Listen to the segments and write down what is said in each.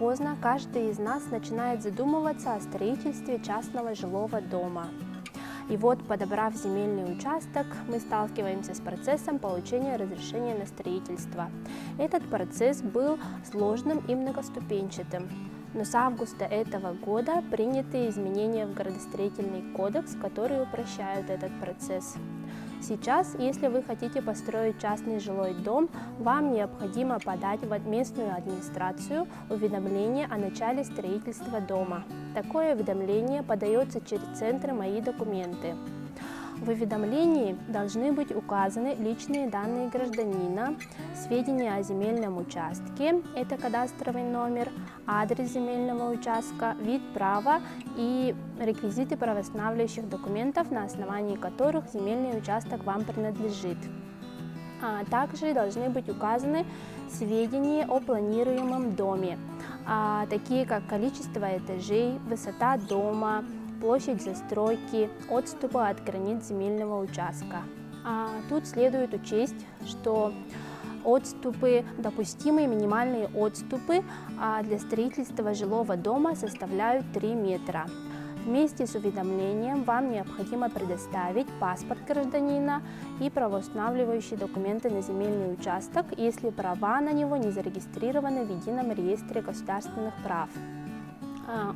поздно каждый из нас начинает задумываться о строительстве частного жилого дома. И вот, подобрав земельный участок, мы сталкиваемся с процессом получения разрешения на строительство. Этот процесс был сложным и многоступенчатым. Но с августа этого года приняты изменения в градостроительный кодекс, которые упрощают этот процесс. Сейчас, если вы хотите построить частный жилой дом, вам необходимо подать в местную администрацию уведомление о начале строительства дома. Такое уведомление подается через центры «Мои документы». В уведомлении должны быть указаны личные данные гражданина, сведения о земельном участке, это кадастровый номер, адрес земельного участка, вид права и реквизиты правоустанавливающих документов, на основании которых земельный участок вам принадлежит. Также должны быть указаны сведения о планируемом доме, такие как количество этажей, высота дома, площадь застройки, отступы от границ земельного участка. Тут следует учесть, что допустимые минимальные отступы для строительства жилого дома составляют 3 метра. Вместе с уведомлением вам необходимо предоставить паспорт гражданина и правоустанавливающие документы на земельный участок, если права на него не зарегистрированы в Едином реестре государственных прав.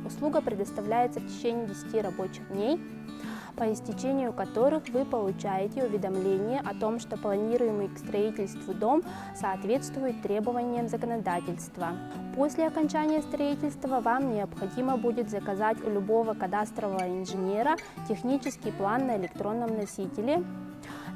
Услуга предоставляется в течение 10 рабочих дней, по истечению которых вы получаете уведомление о том, что планируемый к строительству дом соответствует требованиям законодательства. После окончания строительства вам необходимо будет заказать у любого кадастрового инженера технический план на электронном носителе,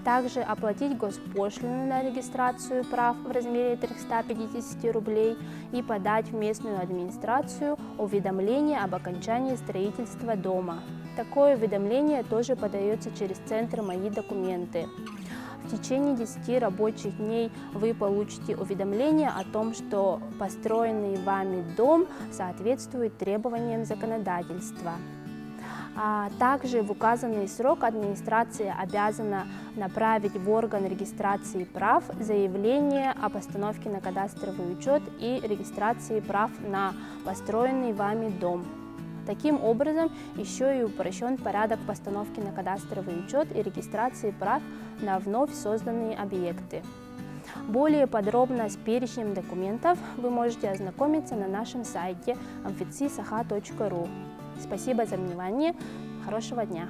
также оплатить госпошлину на регистрацию прав в размере 350 рублей и подать в местную администрацию уведомление об окончании строительства дома. Такое уведомление тоже подается через центр «Мои документы». В течение 10 рабочих дней вы получите уведомление о том, что построенный вами дом соответствует требованиям законодательства. Также в указанный срок администрация обязана направить в орган регистрации прав заявление о постановке на кадастровый учет и регистрации прав на построенный вами дом. Таким образом, еще и упрощен порядок постановки на кадастровый учет и регистрации прав на вновь созданные объекты. Более подробно с перечнем документов вы можете ознакомиться на нашем сайте amfitsi.saha.ru. Спасибо за внимание. Хорошего дня!